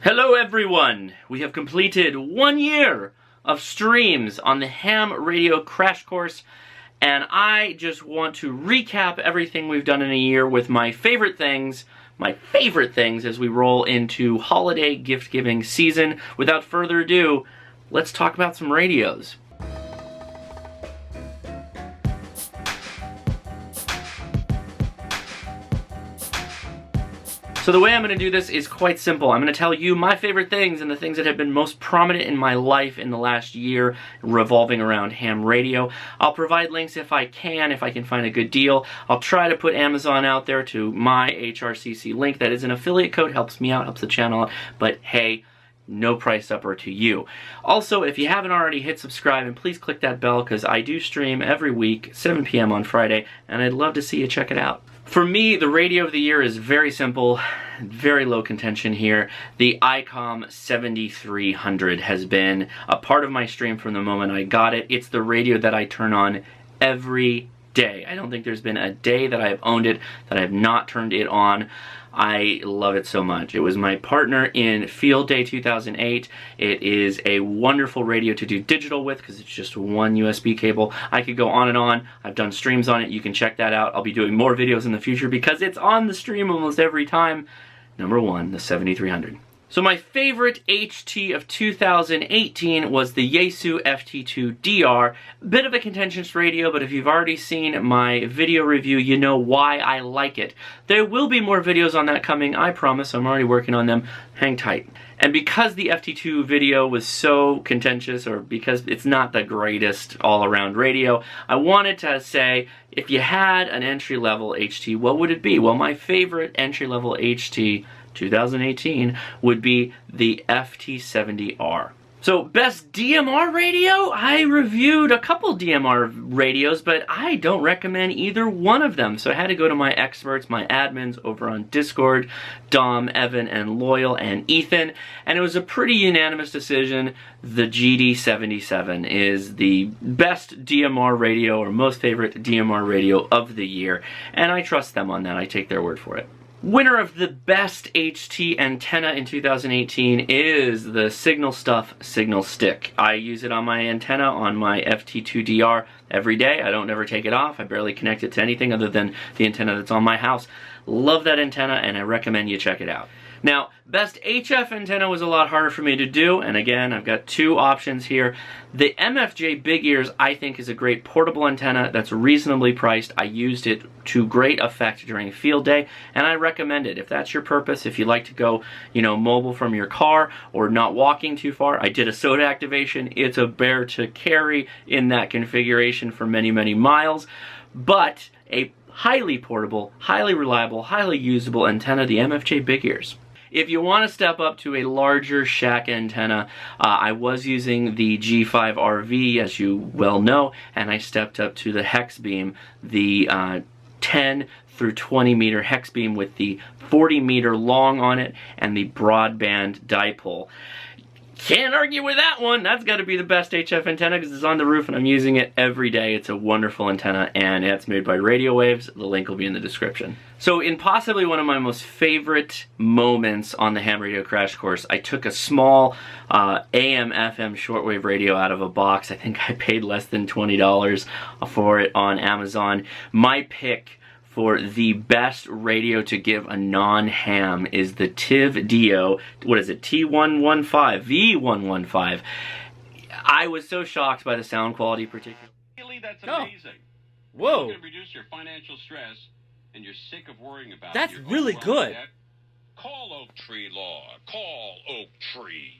Hello everyone! We have completed 1 year of streams on the ham radio crash course, and I just want to recap everything we've done in a year with my favorite things as we roll into holiday gift-giving season. Without further ado, let's talk about some radios. So the way I'm going to do this is quite simple. I'm going to tell you my favorite things and the things that have been most prominent in my life in the last year revolving around ham radio. I'll provide links if I can find a good deal. I'll try to put Amazon out there to my HRCC link. That is an affiliate code, helps me out, helps the channel out, but hey, no price upper to you. Also, if you haven't already, hit subscribe and please click that bell because I do stream every week, 7 p.m. on Friday, and I'd love to see you check it out. For me, the radio of the year is very simple, very low contention here. The ICOM 7300 has been a part of my stream from the moment I got it. It's the radio that I turn on every day. I don't think there's been a day that I have owned it that I have not turned it on. I love it so much. It was my partner in Field Day 2008. It is a wonderful radio to do digital with because it's just one USB cable. I could go on and on. I've done streams on it. You can check that out. I'll be doing more videos in the future because it's on the stream almost every time. Number one, the 7300. So my favorite HT of 2018 was the Yaesu FT2DR. Bit of a contentious radio, but if you've already seen my video review, you know why I like it. There will be more videos on that coming, I promise. I'm already working on them. Hang tight. And because the FT2 video was so contentious, or because it's not the greatest all-around radio, I wanted to say, if you had an entry-level HT, what would it be? Well, my favorite entry-level HT 2018 would be the FT70R. So, best DMR radio? I reviewed a couple DMR radios, but I don't recommend either one of them. So I had to go to my experts, my admins over on Discord, Dom, Evan, and Loyal, and Ethan, and it was a pretty unanimous decision. The GD77 is the best DMR radio, or most favorite DMR radio of the year, and I trust them on that. I take their word for it. Winner of the best HT antenna in 2018 is the Signal Stuff Signal Stick. I use it on my antenna on my FT2DR every day. I don't ever take it off. I barely connect it to anything other than the antenna that's on my house. Love that antenna, and I recommend you check it out. Now, best HF antenna was a lot harder for me to do, and again, I've got two options here. The MFJ Big Ears, I think, is a great portable antenna that's reasonably priced. I used it to great effect during field day, and I recommend it. If that's your purpose, if you like to go, mobile from your car or not walking too far, I did a soda activation. It's a bear to carry in that configuration for many, many miles, but a highly portable, highly reliable, highly usable antenna, the MFJ Big Ears. If you want to step up to a larger shack antenna, I was using the G5RV, as you well know, and I stepped up to the Hex Beam, the 10 through 20 meter Hex Beam with the 40 meter long on it and the broadband dipole. Can't argue with that one. That's got to be the best HF antenna because it's on the roof and I'm using it every day. It's a wonderful antenna and it's made by RadioWavz. The link will be in the description. So in possibly one of my most favorite moments on the ham radio crash course, I took a small AM/FM shortwave radio out of a box. I think I paid less than $20 for it on Amazon. My pick for the best radio to give a non-ham is the TIV Dio, what is it, T115, V115. I was so shocked by the sound quality particularly. Really, that's amazing. Whoa. You can reduce your financial stress and you're sick of worrying about That's your really good. debt. Call Oak Tree Law. Call Oak Tree.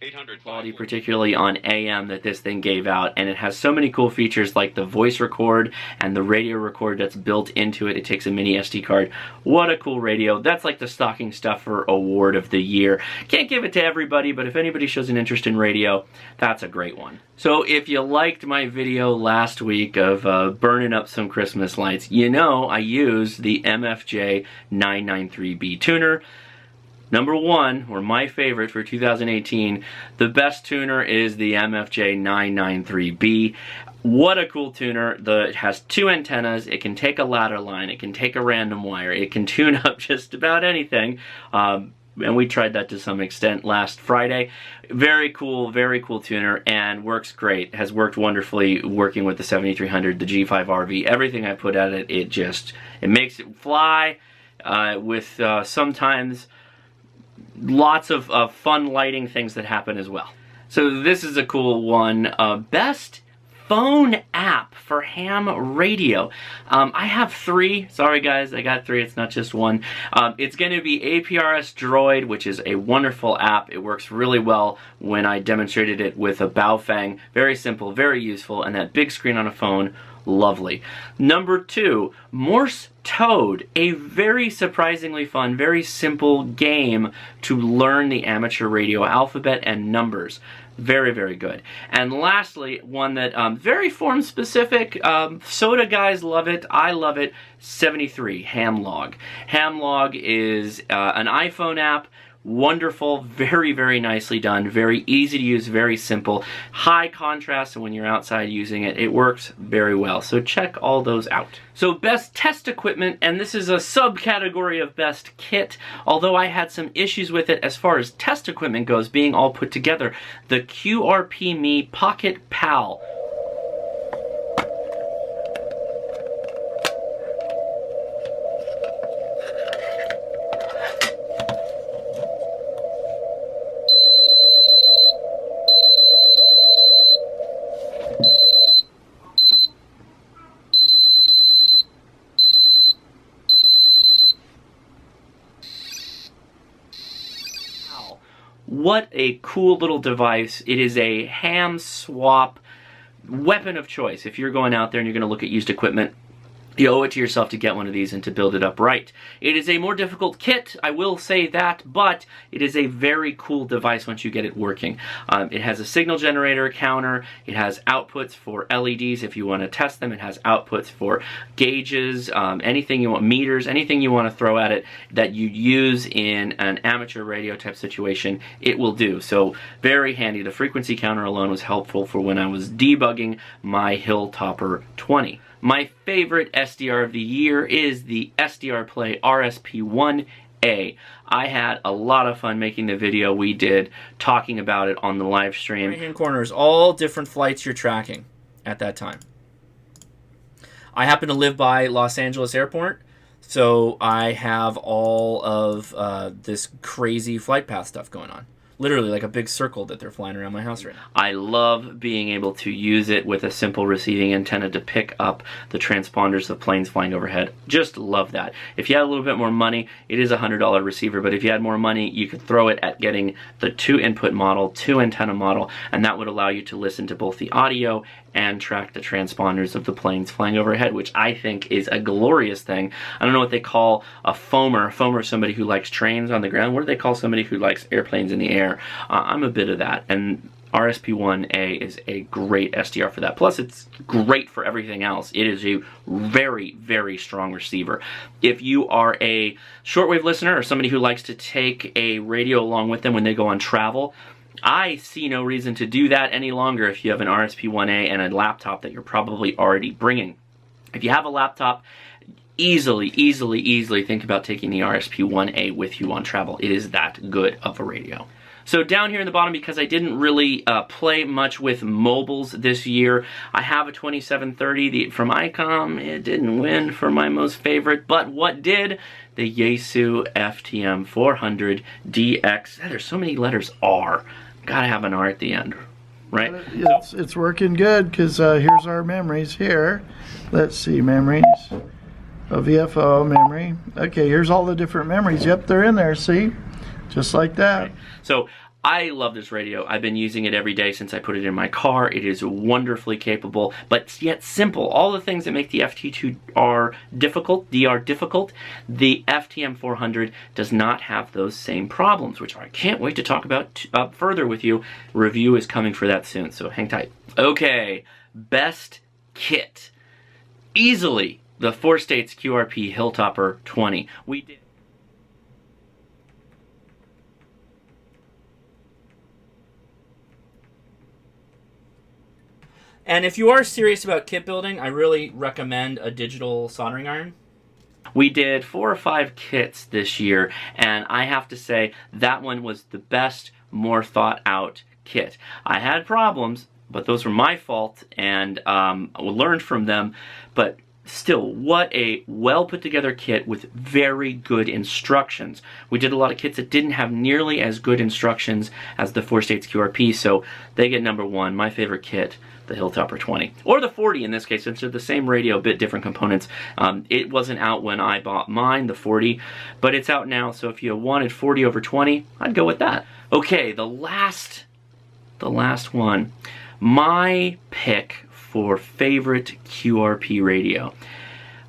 800 Quality, particularly on AM, that this thing gave out, and it has so many cool features like the voice record and the radio record that's built into it. It takes a mini SD card. What a cool radio. That's like the stocking stuffer award of the year. Can't give it to everybody, but if anybody shows an interest in radio, that's a great one. So if you liked my video last week of burning up some Christmas lights, you know I used the MFJ 993B tuner. Number one, or my favorite for 2018, the best tuner is the MFJ 993B. What a cool tuner. It has two antennas, it can take a ladder line, it can take a random wire, it can tune up just about anything. and we tried that to some extent last Friday. Very cool tuner, and works great. Has worked wonderfully working with the 7300, the G5RV. Everything I put at it, it makes it fly with sometimes lots of fun lighting things that happen as well. So this is a cool one. Best phone app for ham radio. I have 3. Sorry guys, I got 3. It's not just one. It's going to be APRS Droid, which is a wonderful app. It works really well when I demonstrated it with a Baofeng. Very simple, very useful, and that big screen on a phone, lovely. Number 2, Morse Toad, a very surprisingly fun, very simple game to learn the amateur radio alphabet and numbers. Very good. And lastly, one that very form specific. Soda guys love it. I love it. 73 Hamlog. Hamlog is an iPhone app. Wonderful, very nicely done, very easy to use, very simple, high contrast, and when you're outside using it, it works very well. So check all those out. So best test equipment, and this is a subcategory of best kit, although I had some issues with it as far as test equipment goes, being all put together. The QRP Me Pocket Pal. What a cool little device. It is a ham swap weapon of choice. If you're going out there and you're going to look at used equipment, you owe it to yourself to get one of these and to build it up right. It is a more difficult kit, I will say that, but it is a very cool device once you get it working. It has a signal generator counter, it has outputs for LEDs if you want to test them, it has outputs for gauges, anything you want, meters, anything you want to throw at it that you'd use in an amateur radio type situation, it will do. So very handy. The frequency counter alone was helpful for when I was debugging my Hilltopper 20. My favorite SDR of the year is the SDR Play RSP1A. I had a lot of fun making the video we did, talking about it on the live stream. Right-hand corner is all different flights you're tracking at that time. I happen to live by Los Angeles Airport, so I have all of this crazy flight path stuff going on. Literally like a big circle that they're flying around my house right now. I love being able to use it with a simple receiving antenna to pick up the transponders of planes flying overhead. Just love that. If you had a little bit more money, it is a $100 receiver, but if you had more money, you could throw it at getting the 2 input model, 2 antenna model, and that would allow you to listen to both the audio and track the transponders of the planes flying overhead, which I think is a glorious thing. I don't know what they call a foamer. A foamer is somebody who likes trains on the ground. What do they call somebody who likes airplanes in the air? I'm a bit of that, and RSP1A is a great SDR for that. Plus, it's great for everything else. It is a very strong receiver. If you are a shortwave listener or somebody who likes to take a radio along with them when they go on travel, I see no reason to do that any longer if you have an RSP1A and a laptop that you're probably already bringing. If you have a laptop, easily think about taking the RSP1A with you on travel. It is that good of a radio. So down here in the bottom, because I didn't really play much with mobiles this year, I have a 2730 from ICOM. It didn't win for my most favorite, but what did? The Yaesu FTM 400 DX. There's so many letters R. Gotta have an R at the end, right? It's working good, because here's our memories here. Let's see, memories. A VFO memory. Okay, here's all the different memories. Yep, they're in there, see? Just like that. Right. So I love this radio. I've been using it every day since I put it in my car. It is wonderfully capable, but yet simple. All the things that make the FT2R difficult, DR difficult, the FTM 400 does not have those same problems, which I can't wait to talk about further with you. Review is coming for that soon, so hang tight. Okay, best kit. Easily the 4 States QRP Hilltopper 20. We did. And if you are serious about kit building, I really recommend a digital soldering iron. We did 4 or 5 kits this year, and I have to say that one was the best, more thought out kit. I had problems, but those were my fault, and I learned from them. But still, what a well put together kit with very good instructions. We did a lot of kits that didn't have nearly as good instructions as the 4 States QRP, so they get number 1. My favorite kit, the Hilltopper 20. Or the 40 in this case, since they're the same radio, bit different components. It wasn't out when I bought mine, the 40, but it's out now, so if you wanted 40 over 20, I'd go with that. Okay, the last one. My pick for favorite QRP radio.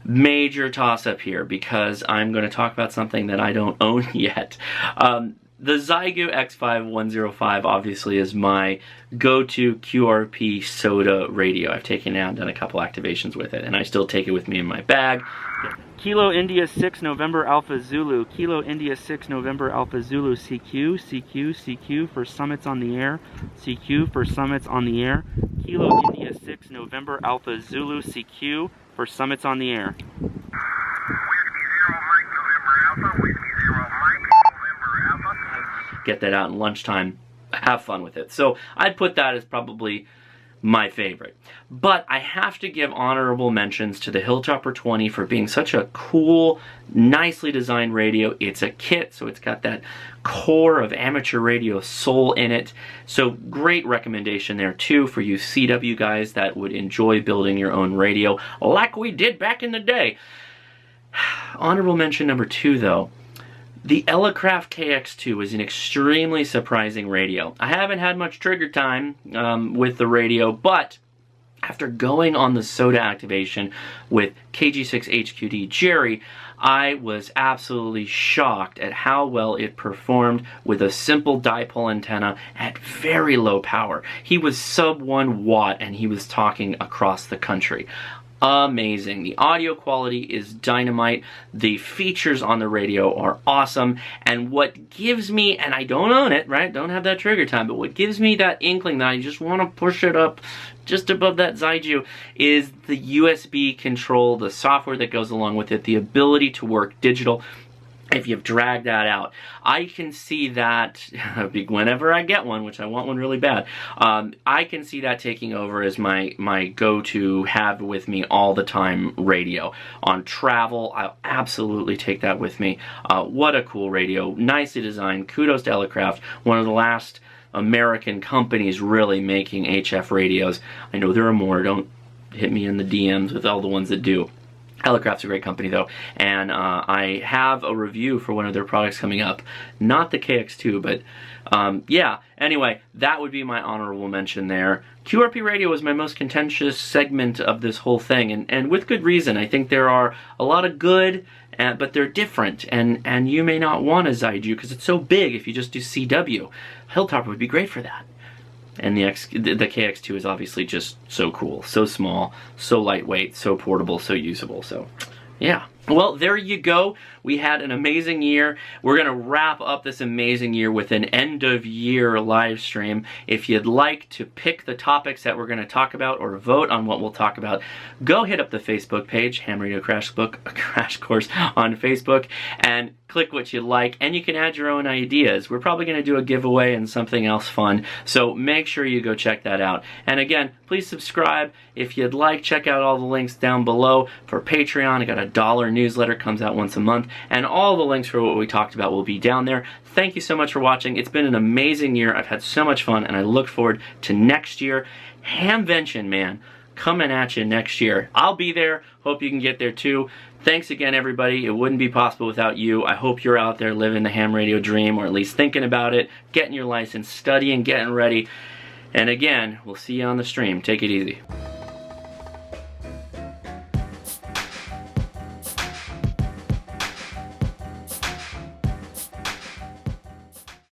Major toss-up here because I'm going to talk about something that I don't own yet. The Xiegu X5105 obviously is my go-to QRP soda radio. I've taken it out and done a couple activations with it, and I still take it with me in my bag. Kilo India 6 November Alpha Zulu, Kilo India 6 November Alpha Zulu, CQ, CQ, CQ for summits on the air, CQ for summits on the air, Kilo India 6 November Alpha Zulu, CQ for summits on the air. Get that out in lunchtime, have fun with it. So I'd put that as probably my favorite. But I have to give honorable mentions to the Hilltopper 20 for being such a cool, nicely designed radio. It's a kit, so it's got that core of amateur radio soul in it. So great recommendation there too for you CW guys that would enjoy building your own radio like we did back in the day. Honorable mention number 2 though. The Elecraft KX2 is an extremely surprising radio. I haven't had much trigger time with the radio, but after going on the SOTA activation with KG6HQD Jerry, I was absolutely shocked at how well it performed with a simple dipole antenna at very low power. He was sub 1 watt and he was talking across the country. Amazing. The audio quality is dynamite. The features on the radio are awesome. And what gives me, and I don't own it, right? Don't have that trigger time, but what gives me that inkling that I just want to push it up just above that Xiegu is the USB control, the software that goes along with it, the ability to work digital. If you've dragged that out, I can see that whenever I get one, which I want one really bad, I can see that taking over as my go-to have with me all the time radio. On travel, I'll absolutely take that with me. What a cool radio, nicely designed. Kudos to Elecraft, one of the last American companies really making HF radios. I know there are more, don't hit me in the DMs with all the ones that do. Elecraft's a great company though, and I have a review for one of their products coming up. Not the KX2, but yeah. Anyway, that would be my honorable mention there. QRP radio was my most contentious segment of this whole thing, and with good reason. I think there are a lot of good, but they're different, and you may not want a Xiegu because it's so big if you just do CW. Hilltopper would be great for that. And the KX2 is obviously just so cool, so small, so lightweight, so portable, so usable. So, yeah. Well, there you go. We had an amazing year. We're going to wrap up this amazing year with an end-of-year live stream. If you'd like to pick the topics that we're going to talk about or vote on what we'll talk about, go hit up the Facebook page, Ham Radio Crash Course on Facebook, and click what you like, and you can add your own ideas. We're probably going to do a giveaway and something else fun, so make sure you go check that out. And again, please subscribe. If you'd like, check out all the links down below for Patreon. I got a $1 newsletter, comes out once a month, and all the links for what we talked about will be down there. Thank you so much for watching. It's been an amazing year. I've had so much fun, and I look forward to next year. Hamvention, man, coming at you next year. I'll be there. Hope you can get there too. Thanks again, everybody. It wouldn't be possible without you. I hope you're out there living the ham radio dream, or at least thinking about it, getting your license, studying, getting ready. And again, we'll see you on the stream. Take it easy.